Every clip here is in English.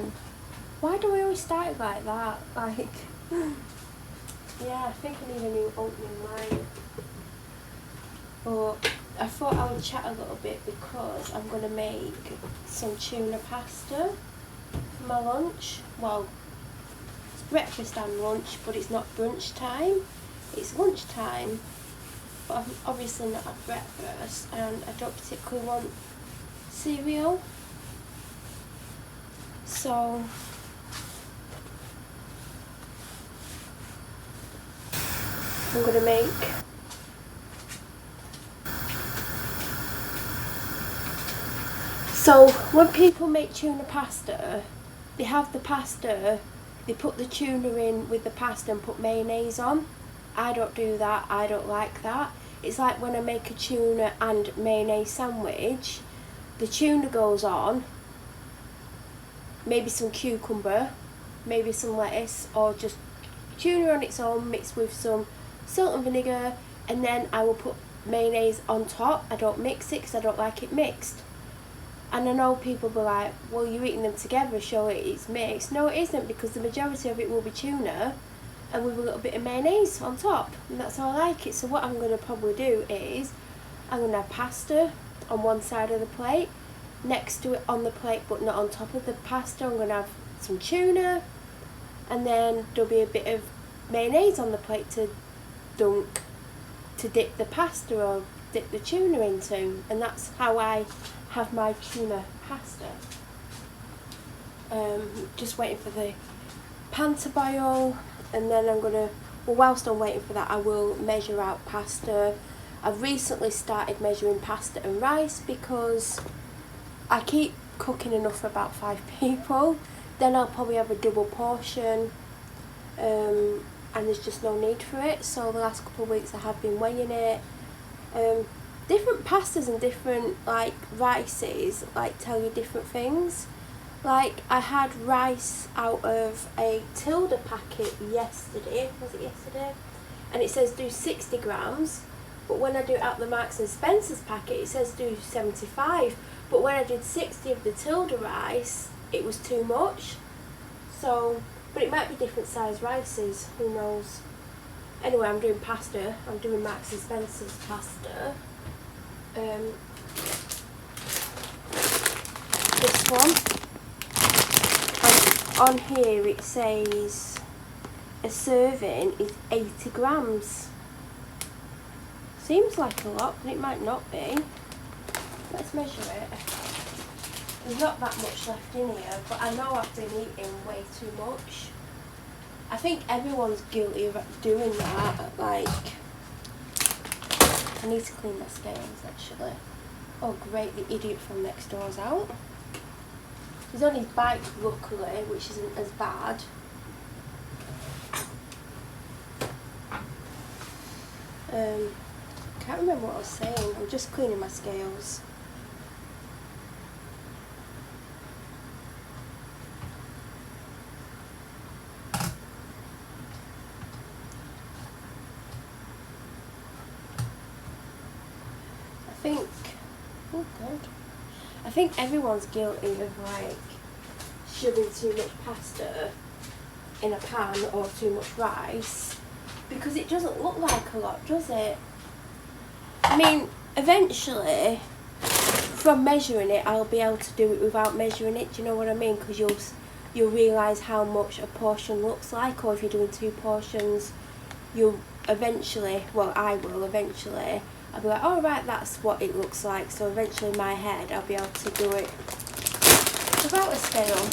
on. Why do we always start it like that? Like, yeah, I think I need a new opening line. But I thought I would chat a little bit because I'm going to make some tuna pasta for my lunch. Well, it's breakfast and lunch, but it's not brunch time. It's lunch time. But I've obviously not had breakfast, and I don't particularly want cereal. So I'm going to make so when people make tuna pasta, they have the pasta, they put the tuna in with the pasta and put mayonnaise on. I don't do that, I don't like that. It's like when I make a tuna and mayonnaise sandwich, the tuna goes on, maybe some cucumber, maybe some lettuce, or just tuna on its own mixed with some salt and vinegar, and then I will put mayonnaise on top. I don't mix it because I don't like it mixed. And I know people will be like, well, you're eating them together, show it's mixed. No, it isn't, because the majority of it will be tuna and with a little bit of mayonnaise on top, and that's how I like it. So what I'm going to probably do is I'm going to have pasta on one side of the plate, next to it on the plate but not on top of the pasta I'm going to have some tuna, and then there'll be a bit of mayonnaise on the plate to dip the pasta or dip the tuna into, and that's how I have my tuna pasta. Just waiting for the pan to boil, and then I'm gonna, well, whilst I'm waiting for that, I will measure out pasta. I've recently started measuring pasta and rice because I keep cooking enough for about 5 people. Then I'll probably have a double portion, and there's just no need for it. So the last couple of weeks I have been weighing it. Different pastas and different like rices like tell you different things. Like I had rice out of a Tilda packet yesterday, was it yesterday? And it says do 60 grams, but when I do it out the Marks and Spencer's packet it says do 75. But when I did 60 of the Tilda rice, it was too much. So, but it might be different size rices, who knows. Anyway, I'm doing pasta. I'm doing Marks and Spencer's pasta. This one. And on here it says a serving is 80 grams. Seems like a lot, but it might not be. Let's measure it. There's not that much left in here, but I know I've been eating way too much. I think everyone's guilty of doing that. Like, I need to clean my scales actually. Oh great, the idiot from next door's out. He's on his bike luckily, which isn't as bad. Can't remember what I was saying. I'm just cleaning my scales. I think everyone's guilty of like shoving too much pasta in a pan or too much rice, because it doesn't look like a lot, does it? I mean, eventually, from measuring it, I'll be able to do it without measuring it. Do you know what I mean? Because you'll realise how much a portion looks like, or if you're doing 2 portions, you'll eventually, well, I will eventually. I'll be like, oh right, that's what it looks like. So eventually in my head, I'll be able to do it without a scale.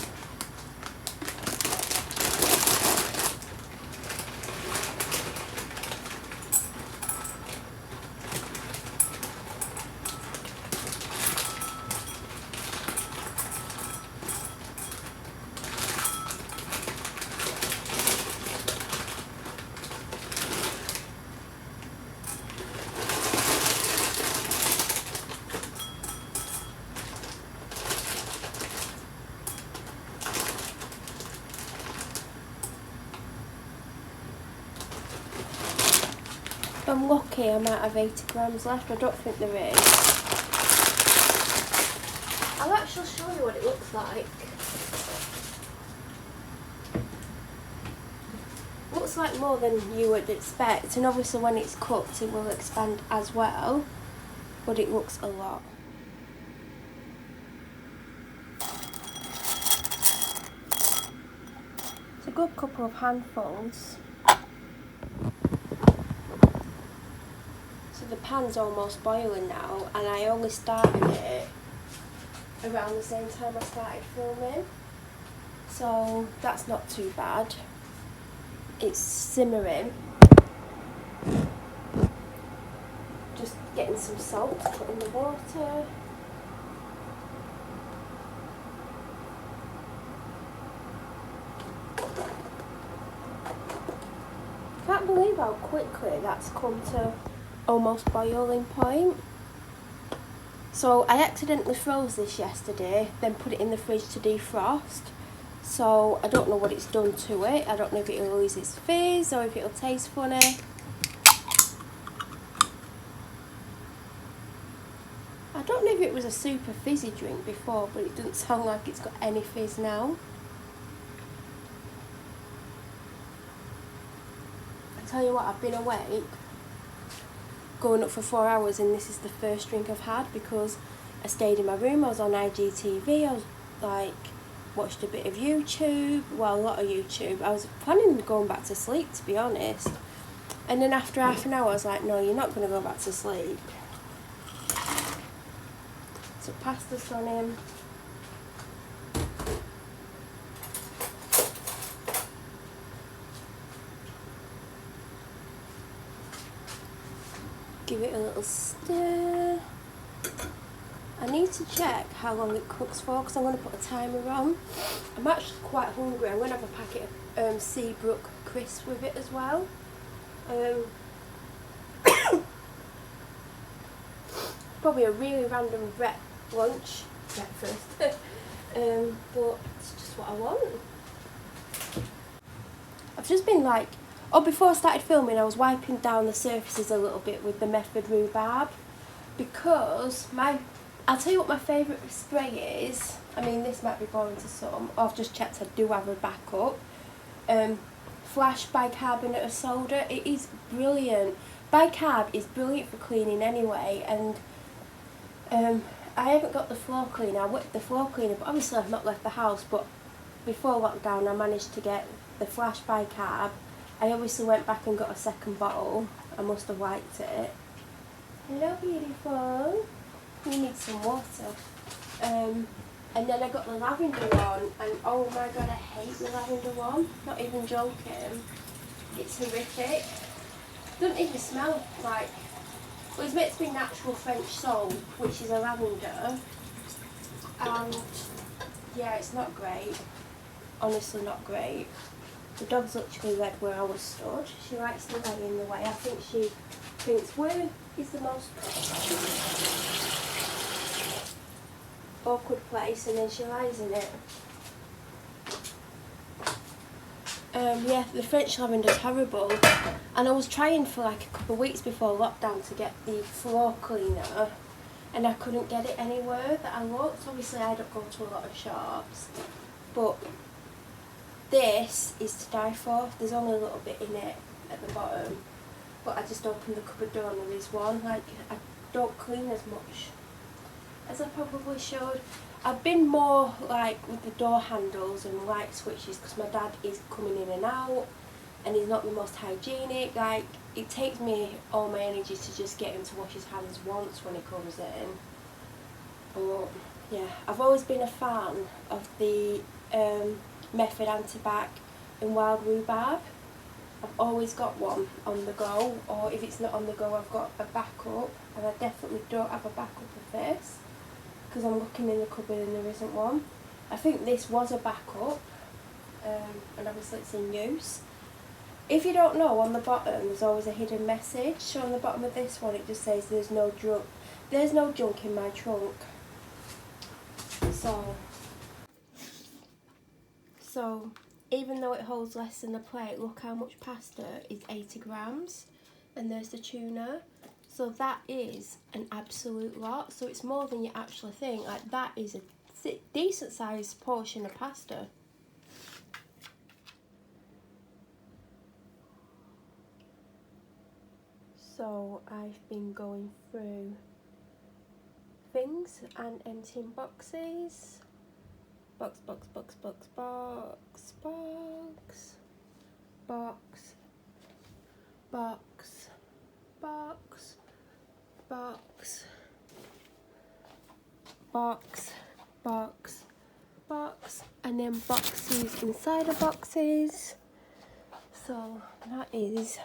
If I'm lucky, I might have 80 grams left. I don't think there is. I'll actually show you what it looks like. looks like more than you would expect, and obviously when it's cooked it will expand as well, but it looks a lot. It's a good couple of handfuls. So the pan's almost boiling now, and I only started it around the same time I started filming, so that's not too bad. It's simmering. Just getting some salt to put in the water. Can't believe how quickly that's come to almost boiling point. So I accidentally froze this yesterday, then put it in the fridge to defrost. So I don't know what it's done to it. I don't know if it'll lose its fizz or if it'll taste funny. I don't know if it was a super fizzy drink before, but it doesn't sound like it's got any fizz now. I tell you what, I've been awake, going up for 4 hours, and this is the first drink I've had because I stayed in my room. I was on IGTV. I was like, watched a bit of YouTube, well, a lot of YouTube. I was planning on going back to sleep, to be honest. And then after half an hour, I was like, no, you're not going to go back to sleep. So pasta's gone in. Give it a little stir. I need to check how long it cooks for because I'm going to put a timer on. I'm actually quite hungry. I'm going to have a packet of Seabrook crisps with it as well. Probably a really random breakfast, but it's just what I want. I've just been like, before I started filming I was wiping down the surfaces a little bit with the Method rhubarb because I'll tell you what my favourite spray is. I mean, this might be boring to some. I've just checked, I do have a backup. Flash bicarbonate of soda. It is brilliant. Bicarb is brilliant for cleaning anyway, and I haven't got the floor cleaner. I whipped the floor cleaner, but obviously I've not left the house. But before lockdown I managed to get the Flash bicarb. I obviously went back and got a second bottle. I must have liked it. Hello, beautiful. You need some water. And then I got the lavender one, and oh my god, I hate the lavender one. Not even joking. It's horrific. Doesn't even smell like. Well, it's meant to be natural French soap, which is a lavender. And yeah, it's not great. Honestly, not great. The dog's literally read where I was stood. She likes to lay in the way. I think she thinks where is the most awkward place, and then she lies in it. Yeah, the French lavender's horrible, and I was trying for like a couple of weeks before lockdown to get the floor cleaner, and I couldn't get it anywhere that I looked. Obviously I don't go to a lot of shops, but this is to die for. There's only a little bit in it at the bottom, but I just opened the cupboard door and there is one. Like, I don't clean as much as I probably should. I've been more like with the door handles and light switches because my dad is coming in and out and he's not the most hygienic. Like, it takes me all my energy to just get him to wash his hands once when he comes in. But yeah, I've always been a fan of the Method Antibac in wild rhubarb. I've always got one on the go, or if it's not on the go I've got a backup, and I definitely don't have a backup of this because I'm looking in the cupboard and there isn't one. I think this was a backup, and obviously it's in use. If you don't know, on the bottom there's always a hidden message. So on the bottom of this one it just says there's no junk in my trunk. So even though it holds less than the plate, look how much pasta is 80 grams, and there's the tuna. So that is an absolute lot. So it's more than you actually think. Like, that is a decent sized portion of pasta. So I've been going through things and emptying boxes. Box, box, box, box, box, box, box, box, box, box, box, box, box, and then boxes inside of boxes. So that is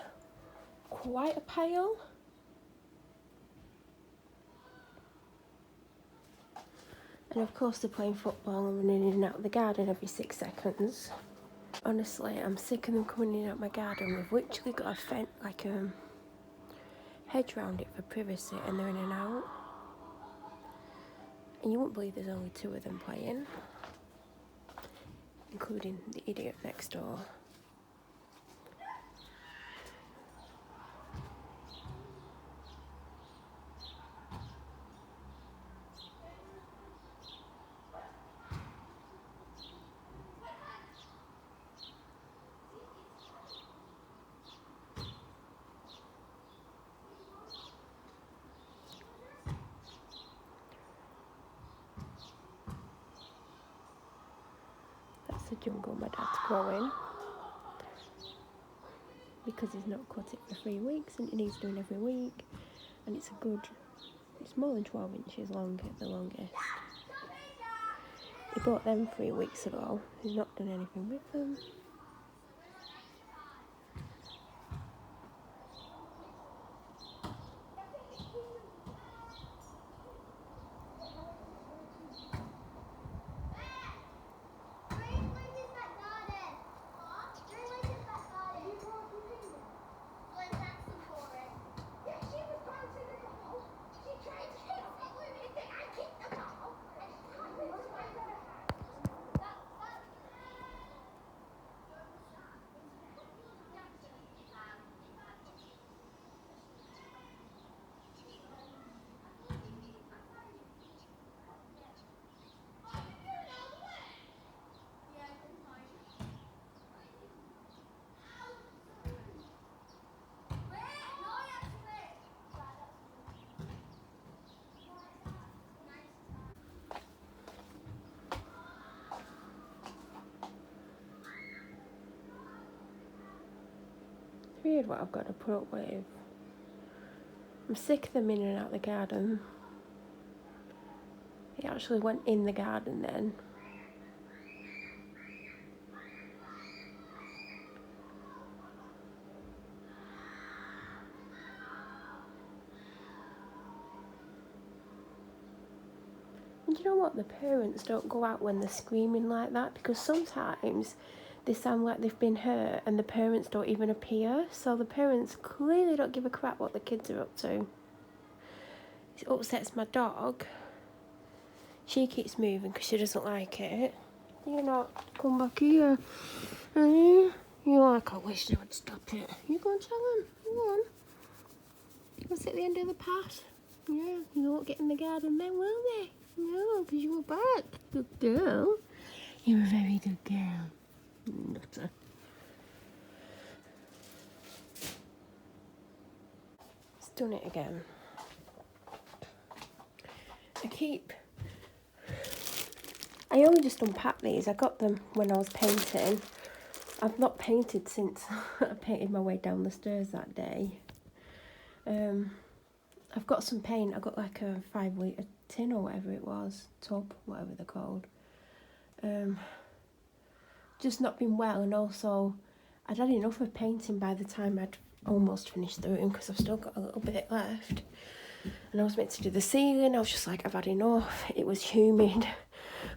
quite a pile. And of course they're playing football and running in and out of the garden every 6 seconds. Honestly, I'm sick of them coming in and out of my garden. We've literally got a fence, like a hedge round it for privacy, and they're in and out. And you wouldn't believe there's only 2 of them playing, including the idiot next door. That's the jungle my dad's growing, because he's not cut it for 3 weeks and it needs doing every week. And it's more than 12 inches long at the longest. He bought them 3 weeks ago. He's not done anything with them. It's weird what I've got to put up with. I'm sick of them in and out of the garden. He actually went in the garden then. And you know what? The parents don't go out when they're screaming like that, because sometimes they sound like they've been hurt and the parents don't even appear. So the parents clearly don't give a crap what the kids are up to. It upsets my dog. She keeps moving because she doesn't like it. You're not come back here. You're like, I wish they would stop it. You go and tell them. Go on. Go sit at the end of the path. Yeah, you won't get in the garden then, will they? No, because you were back. Good girl. You're a very good girl. Nutter. It's done it again. I only just unpacked these. I got them when I was painting. I've not painted since I painted my way down the stairs that day. I've got some paint. I got like a 5 litre tin or whatever it was, tub, whatever they're called. Just not been well, and also I'd had enough of painting by the time I'd almost finished the room, because I've still got a little bit left. And I was meant to do the ceiling. I was just like, I've had enough. It was humid.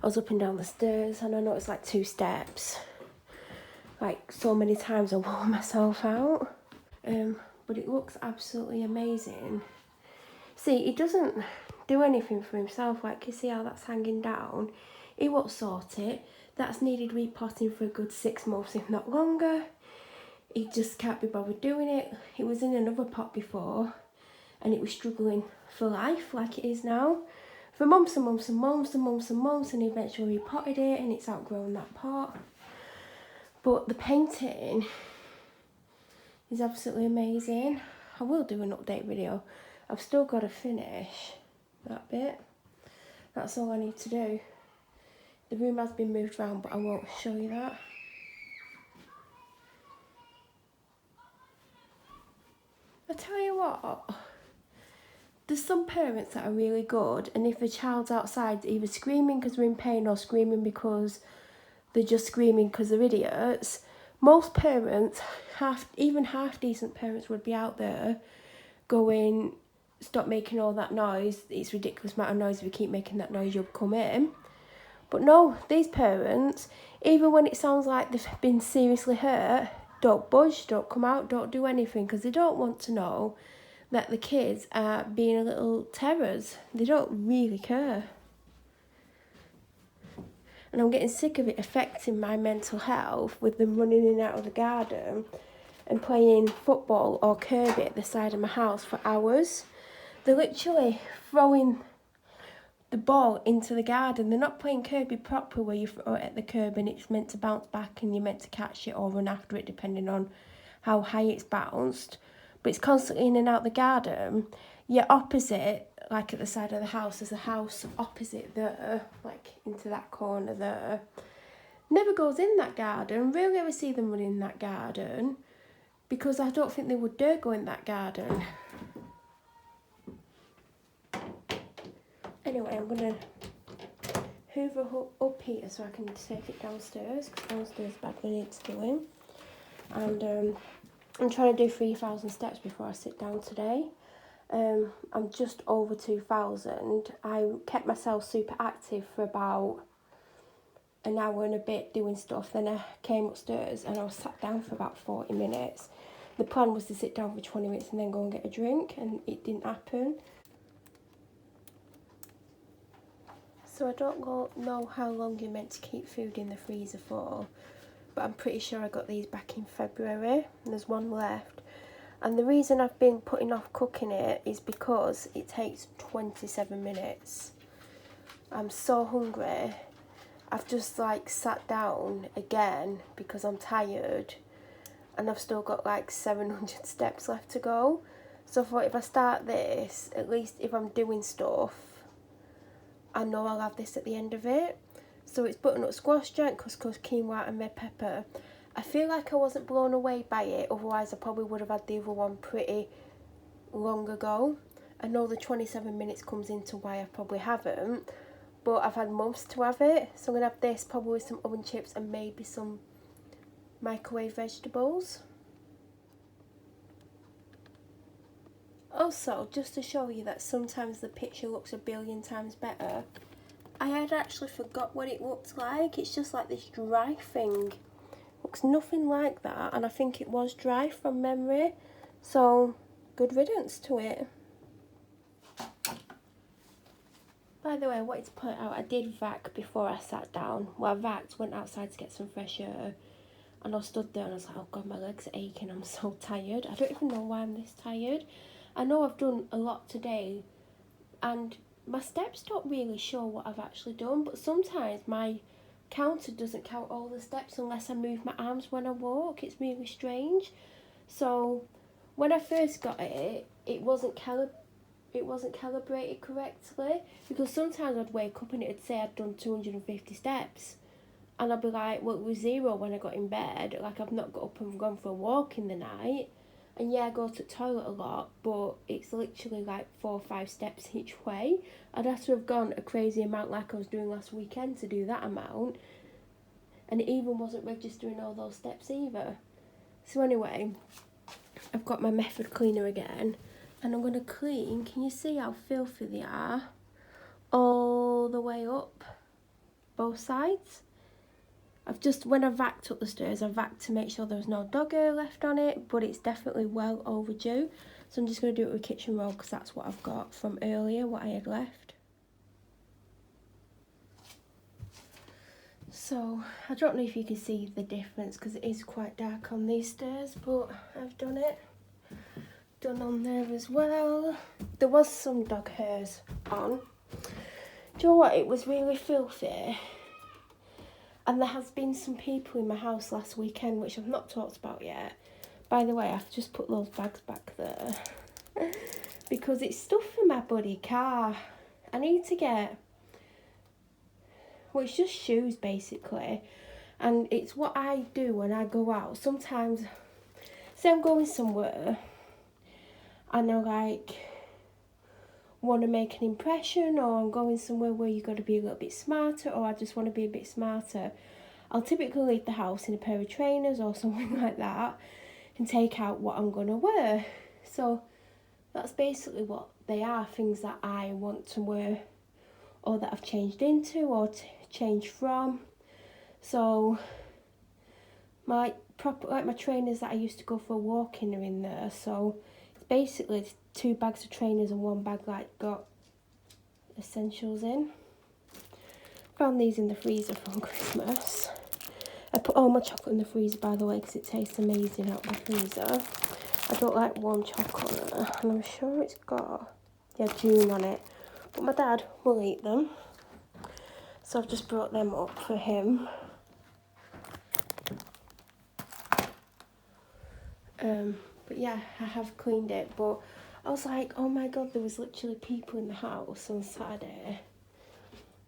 I was up and down the stairs, and I know it's like 2 steps. Like, so many times I wore myself out. But it looks absolutely amazing. See, he doesn't do anything for himself. Like, you see how that's hanging down? He won't sort it. That's needed repotting for a good 6 months, if not longer. He just can't be bothered doing it. It was in another pot before, and it was struggling for life like it is now. For months and months and months and months and months, and eventually repotted it, and it's outgrown that pot. But the painting is absolutely amazing. I will do an update video. I've still got to finish that bit. That's all I need to do. The room has been moved around, but I won't show you that. I tell you what, there's some parents that are really good, and if a child's outside either screaming because they're in pain or screaming because they're just screaming because they're idiots, most parents, even half decent parents, would be out there going, stop making all that noise, it's a ridiculous amount of noise, if you keep making that noise you'll come in. But no, these parents, even when it sounds like they've been seriously hurt, don't budge, don't come out, don't do anything, because they don't want to know that the kids are being a little terrors. They don't really care. And I'm getting sick of it affecting my mental health with them running in and out of the garden and playing football or Kirby at the side of my house for hours. They're literally throwing the ball into the garden. They're not playing Kirby proper where you throw it at the curb and it's meant to bounce back and you're meant to catch it or run after it depending on how high it's bounced. But it's constantly in and out the garden. Yet opposite, like at the side of the house, there's a house opposite there, like into that corner there. Never goes in that garden. Rarely ever see them run in that garden because I don't think they would dare go in that garden. Anyway, I'm going to hoover up here so I can take it downstairs, because downstairs badly needs doing. And I'm trying to do 3,000 steps before I sit down today. I'm just over 2,000. I kept myself super active for about an hour and a bit doing stuff. Then I came upstairs and I was sat down for about 40 minutes. The plan was to sit down for 20 minutes and then go and get a drink, and it didn't happen. So I don't know how long you're meant to keep food in the freezer for, but I'm pretty sure I got these back in February, and there's one left. And the reason I've been putting off cooking it is because it takes 27 minutes. I'm so hungry. I've just like sat down again because I'm tired, and I've still got like 700 steps left to go. So I thought if I start this, at least if I'm doing stuff, I know I'll have this at the end of it. So it's butternut squash, giant couscous, quinoa and red pepper. I feel like I wasn't blown away by it, otherwise I probably would have had the other one pretty long ago. I know the 27 minutes comes into why I probably haven't, but I've had months to have it. So I'm going to have this probably with some oven chips and maybe some microwave vegetables. Also, just to show you that sometimes the picture looks a billion times better, I had actually forgot what it looked like. It's just like this dry thing. Looks nothing like that, and I think it was dry from memory. So, good riddance to it. By the way, I wanted to point out, I did vac before I sat down. Well, I vaxed, went outside to get some fresh air, and I stood there and I was like, oh god, my legs are aching, I'm so tired. I don't even know why I'm this tired. I know I've done a lot today, and my steps don't really show what I've actually done, but sometimes my counter doesn't count all the steps unless I move my arms when I walk. It's really strange. So when I first got it, it wasn't calibrated correctly, because sometimes I'd wake up and it'd say I'd done 250 steps, and I'd be like, well, it was 0 when I got in bed, like I've not got up and gone for a walk in the night. And yeah, I go to the toilet a lot, but it's literally like 4 or 5 steps each way. I'd have to have gone a crazy amount like I was doing last weekend to do that amount. And it even wasn't registering all those steps either. So anyway, I've got my method cleaner again. And I'm going to clean, can you see how filthy they are? All the way up, both sides. When I vacked up the stairs, I vacked to make sure there was no dog hair left on it, but it's definitely well overdue. So I'm just going to do it with kitchen roll, because that's what I've got from earlier, what I had left. So I don't know if you can see the difference, because it is quite dark on these stairs, but I've done it. Done on there as well. There was some dog hairs on. Do you know what? It was really filthy. And there has been some people in my house last weekend, which I've not talked about yet, but By the way, I've just put those bags back there because it's stuff for my bloody car. I need to get, well, it's just shoes basically, and it's what I do when I go out. Sometimes, say I'm going somewhere and I like want to make an impression, or I'm going somewhere where you got to be a little bit smarter, or I just want to be a bit smarter, I'll typically leave the house in a pair of trainers or something like that and take out what I'm going to wear. So that's basically what they are, things that I want to wear or that I've changed into or changed from. So my my trainers that I used to go for a walk in are in there. So it's basically 2 bags of trainers and 1 bag like got essentials in. Found these in the freezer from Christmas. I put all my chocolate in the freezer, by the way, because it tastes amazing out of the freezer. I don't like warm chocolate, and I'm sure it's got, yeah, June on it. But my dad will eat them. So I've just brought them up for him. But yeah, I have cleaned it. But I was like, oh my God, there was literally people in the house on Saturday.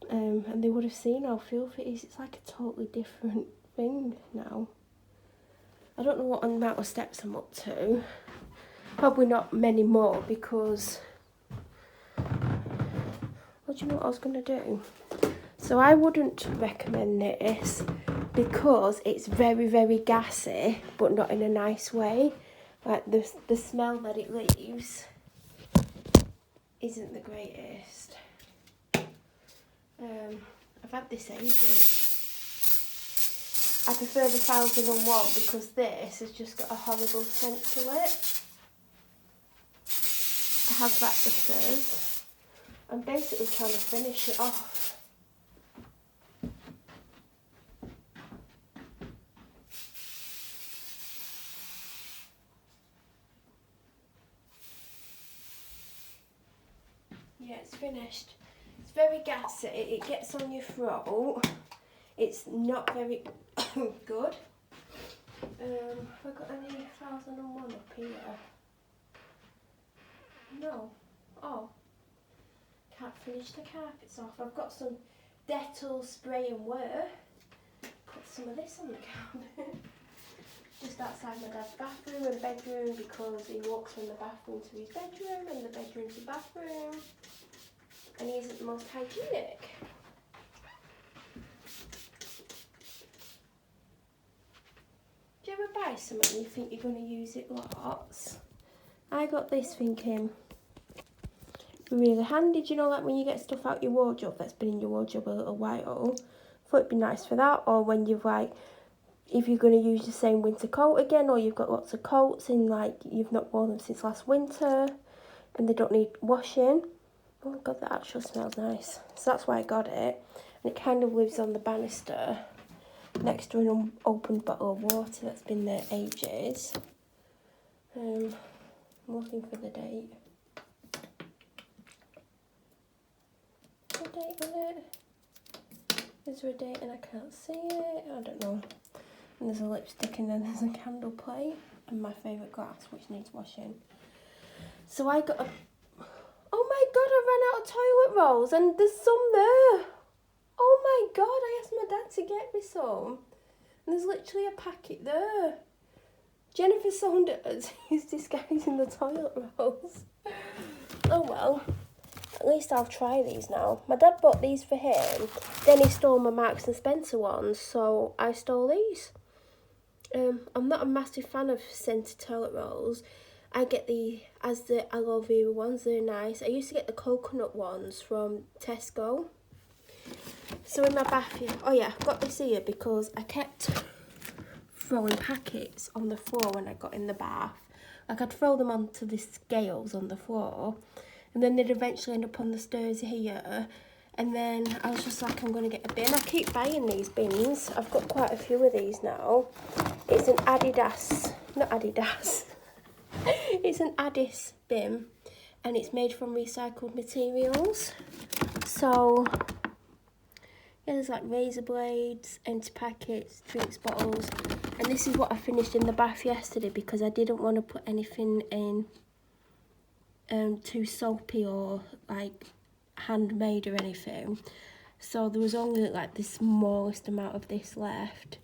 And they would have seen how filthy it is. It's like a totally different thing now. I don't know what amount of steps I'm up to. Probably not many more because, well, do you know what I was going to do? So I wouldn't recommend this because it's very, very gassy, but not in a nice way. Like the smell that it leaves isn't the greatest. I've had this ages. I prefer the 1001 because this has just got a horrible scent to it. I have that because I'm basically trying to finish it off. Yeah, it's finished. It's very gassy, it gets on your throat. It's not very good. Have I got any 1001 up here? No. Oh. Can't finish the carpets off. I've got some Dettol spray and wear. Put some of this on the carpet. Just outside my dad's bathroom and bedroom because he walks from the bathroom to his bedroom and the bedroom to the bathroom. And he isn't the most hygienic. Do you ever buy something and you think you're going to use it lots? I got this thinking, really handy. Do you know, like when you get stuff out your wardrobe that's been in your wardrobe a little while, thought it'd be nice for that. Or when you've like, if you're going to use the same winter coat again, or you've got lots of coats and like you've not worn them since last winter and they don't need washing. Oh my God, that actually smells nice. So that's why I got it. And it kind of lives on the banister next to an unopened bottle of water that's been there ages. I'm looking for the date. Date on it? Is there a date and I can't see it? I don't know. And there's a lipstick and then there's a candle plate and my favourite glass which needs washing. So I got a, oh my God, I ran out of toilet rolls and there's some there. Oh my God, I asked my dad to get me some and there's literally a packet there. Jennifer Saunders is disguising the toilet rolls. Oh well. At least I'll try these now. My dad bought these for him. Then he stole my Marks and Spencer ones, so I stole these. I'm not a massive fan of scented toilet rolls. I get the aloe vera ones, they're nice. I used to get the coconut ones from Tesco. So in my bathroom, oh yeah, I've got this here because I kept throwing packets on the floor when I got in the bath. Like I'd throw them onto the scales on the floor. And then they'd eventually end up on the stairs here. And then I was just like, I'm going to get a bin. I keep buying these bins. I've got quite a few of these now. It's an Adidas, not Adidas. It's an Addis bin. And it's made from recycled materials. So, Yeah, there's like razor blades, empty packets, drinks bottles. And this is what I finished in the bath yesterday because I didn't want to put anything in too soapy or like handmade or anything. So there was only like the smallest amount of this left.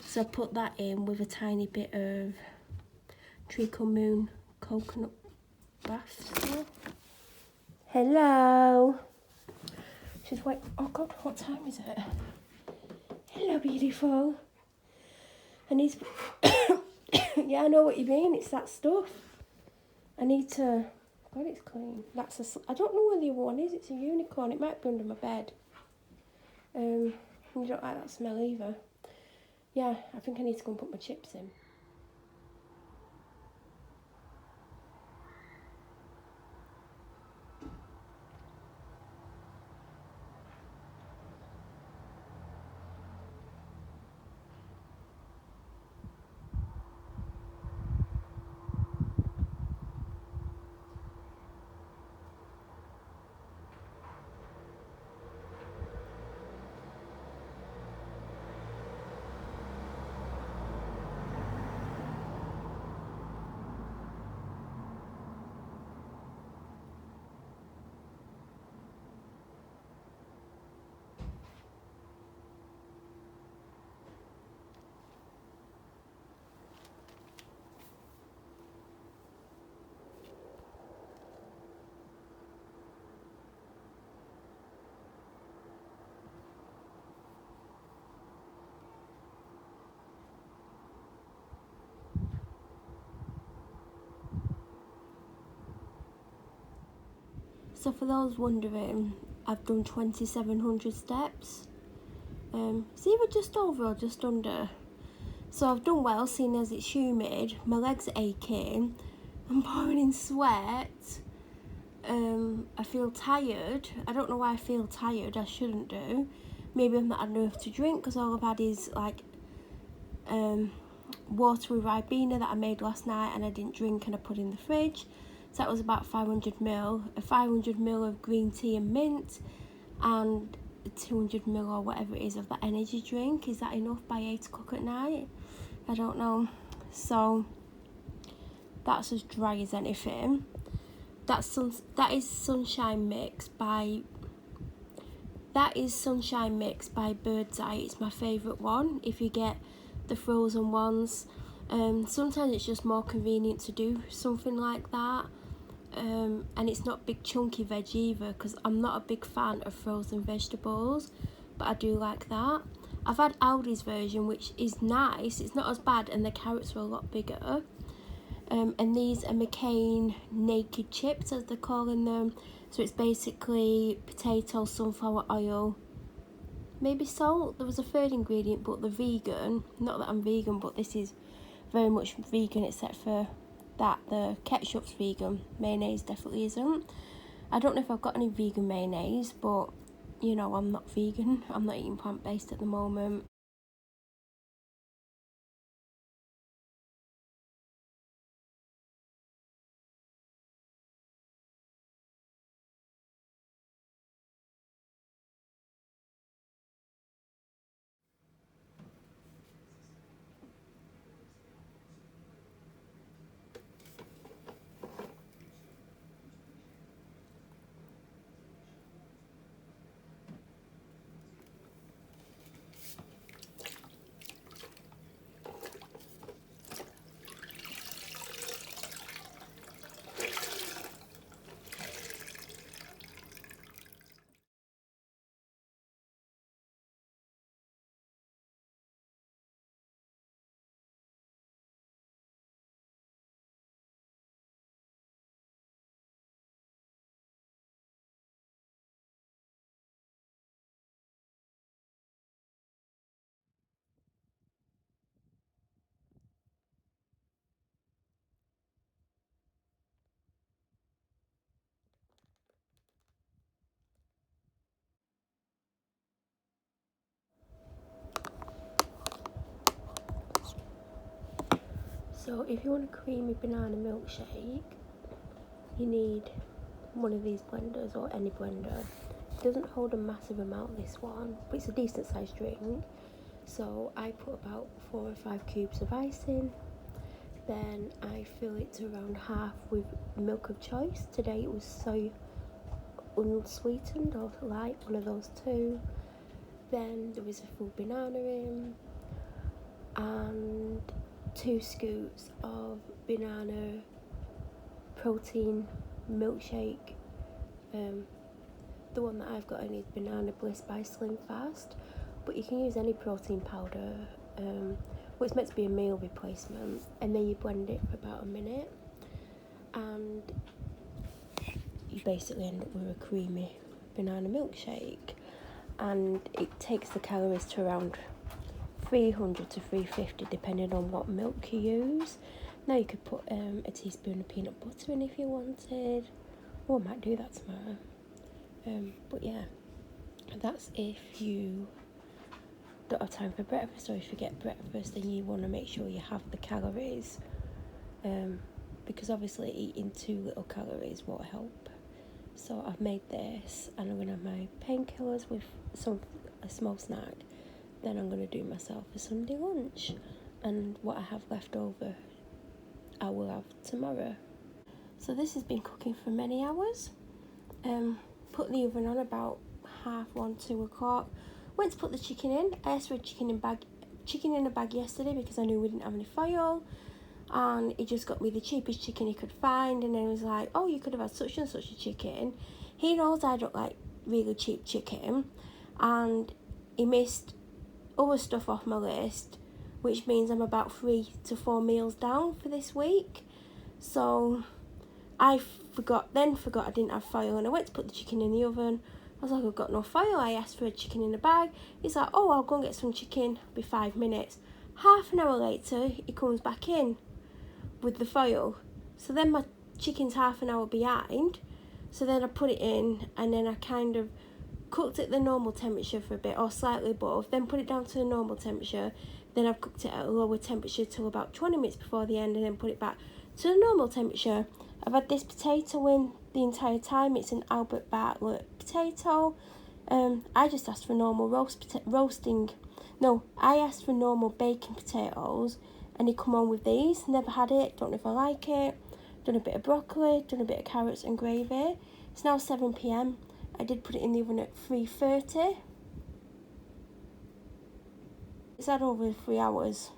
So I put that in with a tiny bit of Treacle Moon coconut bath stuff. Hello. She's wait. Oh God, what time is it? Hello, beautiful. I need to... Yeah, I know what you mean. It's that stuff. I need to... God, it's clean. That's a... I don't know where the other one is. It's a unicorn. It might be under my bed. You don't like that smell either. Yeah, I think I need to go and put my chips in. So for those wondering, I've done 2,700 steps. It's either just over or just under. So I've done well, seeing as it's humid. My legs are aching. I'm pouring in sweat. I feel tired. I don't know why I feel tired. I shouldn't do. Maybe I've not had enough to drink because all I've had is like water with Ribena that I made last night and I didn't drink and I put in the fridge. So that was about 500ml. A 500ml of green tea and mint and 200ml or whatever it is of that energy drink. Is that enough by 8 o'clock at night? I don't know. So that's as dry as anything. That is Sunshine Mix by Bird's Eye. It's my favourite one if you get the frozen ones. Sometimes it's just more convenient to do something like that. And it's not big chunky veg either because I'm not a big fan of frozen vegetables, but I do like that. I've had Aldi's version, which is nice. It's not as bad and the carrots are a lot bigger. And these are McCain naked chips, as they're calling them. So it's basically potato, sunflower oil, maybe salt. There was a third ingredient, but the vegan. Not that I'm vegan, but this is very much vegan except for that the ketchup's vegan. Mayonnaise definitely isn't. I don't know if I've got any vegan mayonnaise, but you know, I'm not vegan. I'm not eating plant-based at the moment. So if you want a creamy banana milkshake, you need one of these blenders or any blender. doesn't hold a massive amount, this one, but it's a decent sized drink. So I put about 4 or 5 cubes of ice in. Then I fill it to around half with milk of choice. Today it was soy unsweetened or light, one of those two. Then there was a full banana in, and 2 scoops of banana protein milkshake. The one that I've got in is Banana Bliss by Slim Fast, but you can use any protein powder. Well, it's meant to be a meal replacement, and then you blend it for about a minute, and you basically end up with a creamy banana milkshake, and it takes the calories to around 300 to 350 depending on what milk you use. Now you could put a teaspoon of peanut butter in if you wanted. Oh, I might do that tomorrow. But yeah, that's if you don't have time for breakfast, or if you get breakfast then you want to make sure you have the calories, because obviously eating too little calories won't help. So I've made this, and I'm going to have my painkillers with a small snack. Then I'm going to do myself a Sunday lunch, and what I have left over I will have tomorrow. So this has been cooking for many hours. Put the oven on about 1:30, 2 o'clock. Went to put the chicken in. I asked for a chicken in a bag yesterday because I knew we didn't have any foil, and he just got me the cheapest chicken he could find, and then he was like, oh, you could have had such and such a chicken. He knows I don't like really cheap chicken, and he missed other stuff off my list, which means I'm about 3 to 4 meals down for this week. So I forgot I didn't have foil, and I went to put the chicken in the oven. I was like, I've got no foil. I asked for a chicken in a bag. He's like, oh, I'll go and get some chicken. It'll be 5 minutes. Half an hour later, he comes back in with the foil. So then my chicken's half an hour behind. So then I put it in, and then I kind of cooked it at the normal temperature for a bit, or slightly above, then put it down to the normal temperature. Then I've cooked it at a lower temperature till about 20 minutes before the end, and then put it back to the normal temperature. I've had this potato in the entire time. It's an Albert Bartlett potato. I just asked for normal I asked for normal bacon potatoes, and he come on with these. Never had it, don't know if I like it. Done a bit of broccoli, done a bit of carrots and gravy. It's now 7 p.m. I did put it in the oven at 3:30. It's had over 3 hours.